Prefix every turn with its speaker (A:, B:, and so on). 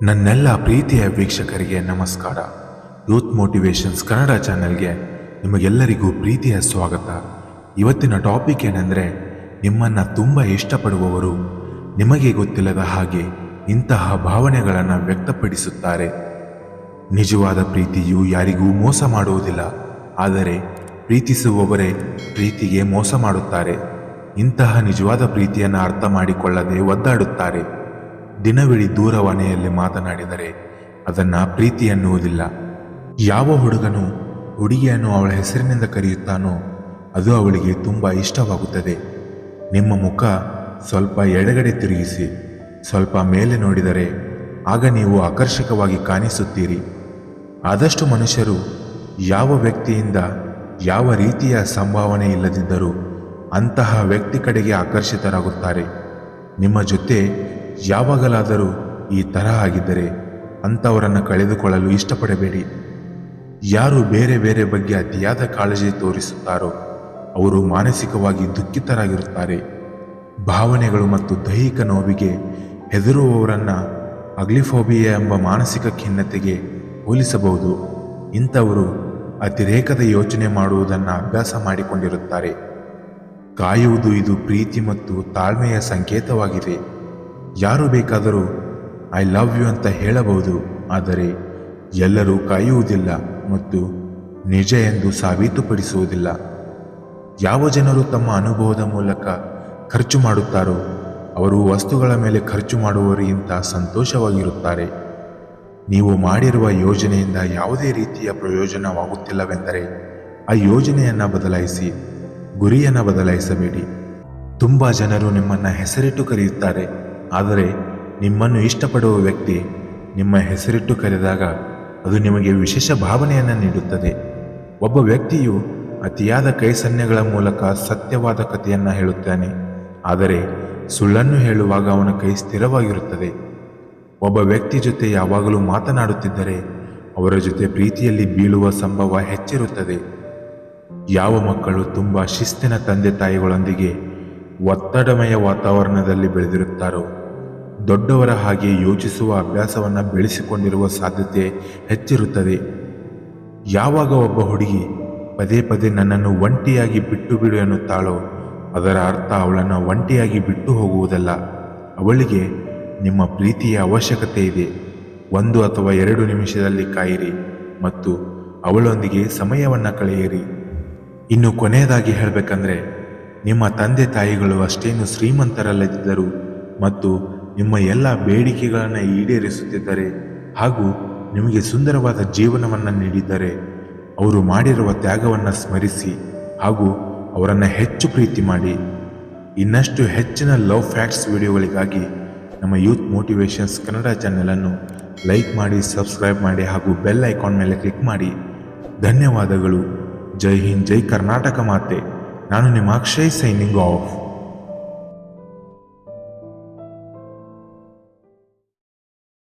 A: ನನ್ನೆಲ್ಲ ಪ್ರೀತಿಯ ವೀಕ್ಷಕರಿಗೆ ನಮಸ್ಕಾರ. ಯೂತ್ ಮೋಟಿವೇಶನ್ಸ್ ಕನ್ನಡ ಚಾನೆಲ್ಗೆ ನಿಮಗೆಲ್ಲರಿಗೂ ಪ್ರೀತಿಯ ಸ್ವಾಗತ. ಇವತ್ತಿನ ಟಾಪಿಕ್ ಏನೆಂದರೆ, ನಿಮ್ಮನ್ನು ತುಂಬ ಇಷ್ಟಪಡುವವರು ನಿಮಗೆ ಗೊತ್ತಿಲ್ಲದ ಹಾಗೆ ಇಂತಹ ಭಾವನೆಗಳನ್ನು ವ್ಯಕ್ತಪಡಿಸುತ್ತಾರೆ. ನಿಜವಾದ ಪ್ರೀತಿಯು ಯಾರಿಗೂ ಮೋಸ ಮಾಡುವುದಿಲ್ಲ, ಆದರೆ ಪ್ರೀತಿಸುವವರೇ ಪ್ರೀತಿಗೆ ಮೋಸ ಮಾಡುತ್ತಾರೆ. ಇಂತಹ ನಿಜವಾದ ಪ್ರೀತಿಯನ್ನು ಅರ್ಥ ಮಾಡಿಕೊಳ್ಳದೆ ಒದ್ದಾಡುತ್ತಾರೆ. ದಿನವಿಡೀ ದೂರವಾಣಿಯಲ್ಲಿ ಮಾತನಾಡಿದರೆ ಅದನ್ನು ಪ್ರೀತಿ ಎನ್ನುವುದಿಲ್ಲ. ಯಾವ ಹುಡುಗನು ಹುಡುಗಿಯನ್ನು ಅವಳ ಹೆಸರಿನಿಂದ ಕರೆಯುತ್ತಾನೋ ಅದು ಅವಳಿಗೆ ತುಂಬ ಇಷ್ಟವಾಗುತ್ತದೆ. ನಿಮ್ಮ ಮುಖ ಸ್ವಲ್ಪ ಎಡಗಡೆ ತಿರುಗಿಸಿ ಸ್ವಲ್ಪ ಮೇಲೆ ನೋಡಿದರೆ ಆಗ ನೀವು ಆಕರ್ಷಕವಾಗಿ ಕಾಣಿಸುತ್ತೀರಿ. ಆದಷ್ಟು ಮನುಷ್ಯರು ಯಾವ ವ್ಯಕ್ತಿಯಿಂದ ಯಾವ ರೀತಿಯ ಸಂಭಾವನೆ ಇಲ್ಲದಿದ್ದರೂ ಅಂತಹ ವ್ಯಕ್ತಿ ಕಡೆಗೆ ಆಕರ್ಷಿತರಾಗುತ್ತಾರೆ. ನಿಮ್ಮ ಜೊತೆ ಯಾವಾಗಲಾದರೂ ಈ ತರಹ ಆಗಿದ್ದರೆ ಅಂಥವರನ್ನು ಕಳೆದುಕೊಳ್ಳಲು ಇಷ್ಟಪಡಬೇಡಿ. ಯಾರು ಬೇರೆ ಬೇರೆ ಬಗ್ಗೆ ಅತಿಯಾದ ಕಾಳಜಿ ತೋರಿಸುತ್ತಾರೋ ಅವರು ಮಾನಸಿಕವಾಗಿ ದುಃಖಿತರಾಗಿರುತ್ತಾರೆ. ಭಾವನೆಗಳು ಮತ್ತು ದೈಹಿಕ ನೋವಿಗೆ ಹೆದರುವವರನ್ನು ಅಗ್ಲಿಫೋಬಿಯಾ ಎಂಬ ಮಾನಸಿಕ ಖಿನ್ನತೆಗೆ ಹೋಲಿಸಬಹುದು. ಇಂಥವರು ಅತಿರೇಕದ ಯೋಚನೆ ಮಾಡುವುದನ್ನು ಅಭ್ಯಾಸ ಮಾಡಿಕೊಂಡಿರುತ್ತಾರೆ. ಕಾಯುವುದು ಇದು ಪ್ರೀತಿ ಮತ್ತು ತಾಳ್ಮೆಯ ಸಂಕೇತವಾಗಿದೆ. ಯಾರು ಬೇಕಾದರೂ ಐ ಲವ್ ಯು ಅಂತ ಹೇಳಬಹುದು, ಆದರೆ ಎಲ್ಲರೂ ಕಾಯುವುದಿಲ್ಲ ಮತ್ತು ನಿಜ ಎಂದು ಸಾಬೀತುಪಡಿಸುವುದಿಲ್ಲ. ಯಾವ ಜನರು ತಮ್ಮ ಅನುಭವದ ಮೂಲಕ ಖರ್ಚು ಮಾಡುತ್ತಾರೋ ಅವರು ವಸ್ತುಗಳ ಮೇಲೆ ಖರ್ಚು ಮಾಡುವವರಿಗಿಂತ ಸಂತೋಷವಾಗಿರುತ್ತಾರೆ. ನೀವು ಮಾಡಿರುವ ಯೋಜನೆಯಿಂದ ಯಾವುದೇ ರೀತಿಯ ಪ್ರಯೋಜನವಾಗುತ್ತಿಲ್ಲವೆಂದರೆ ಆ ಯೋಜನೆಯನ್ನು ಬದಲಾಯಿಸಿ, ಗುರಿಯನ್ನು ಬದಲಾಯಿಸಬೇಡಿ. ತುಂಬ ಜನರು ನಿಮ್ಮನ್ನು ಹೆಸರಿಟ್ಟು ಕರೆಯುತ್ತಾರೆ, ಆದರೆ ನಿಮ್ಮನ್ನು ಇಷ್ಟಪಡುವ ವ್ಯಕ್ತಿ ನಿಮ್ಮ ಹೆಸರಿಟ್ಟು ಕರೆದಾಗ ಅದು ನಿಮಗೆ ವಿಶೇಷ ಭಾವನೆಯನ್ನು ನೀಡುತ್ತದೆ. ಒಬ್ಬ ವ್ಯಕ್ತಿಯು ಅತಿಯಾದ ಕೈ ಸನ್ನೆಗಳ ಮೂಲಕ ಸತ್ಯವಾದ ಕಥೆಯನ್ನು ಹೇಳುತ್ತಾನೆ, ಆದರೆ ಸುಳ್ಳನ್ನು ಹೇಳುವಾಗ ಅವನ ಕೈ ಸ್ಥಿರವಾಗಿರುತ್ತದೆ. ಒಬ್ಬ ವ್ಯಕ್ತಿ ಜೊತೆ ಯಾವಾಗಲೂ ಮಾತನಾಡುತ್ತಿದ್ದರೆ ಅವರ ಜೊತೆ ಪ್ರೀತಿಯಲ್ಲಿ ಬೀಳುವ ಸಂಭವ ಹೆಚ್ಚಿರುತ್ತದೆ. ಯಾವ ಮಕ್ಕಳು ತುಂಬ ಶಿಸ್ತಿನ ತಂದೆ ತಾಯಿಗಳೊಂದಿಗೆ ಒತ್ತಡಮಯ ವಾತಾವರಣದಲ್ಲಿ ಬೆಳೆದಿರುತ್ತಾರೋ ದೊಡ್ಡವರ ಹಾಗೆ ಯೋಚಿಸುವ ಅಭ್ಯಾಸವನ್ನು ಬೆಳೆಸಿಕೊಂಡಿರುವ ಸಾಧ್ಯತೆ ಹೆಚ್ಚಿರುತ್ತದೆ. ಯಾವಾಗ ಒಬ್ಬ ಹುಡುಗಿ ಪದೇ ಪದೇ ನನ್ನನ್ನು ಒಂಟಿಯಾಗಿ ಬಿಟ್ಟು ಬಿಡು ಎನ್ನುತ್ತಾಳೋ ಅದರ ಅರ್ಥ ಅವಳನ್ನು ಒಂಟಿಯಾಗಿ ಬಿಟ್ಟು ಹೋಗುವುದಲ್ಲ, ಅವಳಿಗೆ ನಿಮ್ಮ ಪ್ರೀತಿಯ ಅವಶ್ಯಕತೆ ಇದೆ. 1 ಅಥವಾ 2 ನಿಮಿಷದಲ್ಲಿ ಕಾಯಿರಿ ಮತ್ತು ಅವಳೊಂದಿಗೆ ಸಮಯವನ್ನು ಕಳೆಯಿರಿ. ಇನ್ನು ಕೊನೆಯದಾಗಿ ಹೇಳಬೇಕಂದ್ರೆ, ನಿಮ್ಮ ತಂದೆ ತಾಯಿಗಳು ಅಷ್ಟೇನು ಶ್ರೀಮಂತರಲ್ಲದಿದ್ದರು ಮತ್ತು ನಿಮ್ಮ ಎಲ್ಲ ಬೇಡಿಕೆಗಳನ್ನು ಈಡೇರಿಸುತ್ತಿದ್ದರೆ ಹಾಗೂ ನಿಮಗೆ ಸುಂದರವಾದ ಜೀವನವನ್ನು ನೀಡಿದ್ದರೆ ಅವರು ಮಾಡಿರುವ ತ್ಯಾಗವನ್ನು ಸ್ಮರಿಸಿ ಹಾಗೂ ಅವರನ್ನು ಹೆಚ್ಚು ಪ್ರೀತಿ ಮಾಡಿ. ಇನ್ನಷ್ಟು ಹೆಚ್ಚಿನ ಲವ್ ಫ್ಯಾಕ್ಟ್ಸ್ ವಿಡಿಯೋಗಳಿಗಾಗಿ ನಮ್ಮ ಯೂತ್ ಮೋಟಿವೇಶನ್ಸ್ ಕನ್ನಡ ಚಾನೆಲನ್ನು ಲೈಕ್ ಮಾಡಿ, ಸಬ್ಸ್ಕ್ರೈಬ್ ಮಾಡಿ ಹಾಗೂ ಬೆಲ್ ಐಕಾನ್ ಮೇಲೆ ಕ್ಲಿಕ್ ಮಾಡಿ. ಧನ್ಯವಾದಗಳು. ಜೈ ಹಿಂದ್, ಜೈ ಕರ್ನಾಟಕ ಮಾತೆ. ನಾನು ನಿಮ್ಮ ಅಕ್ಷಯ್, ಸೈನಿಂಗ್ ಆಫ್.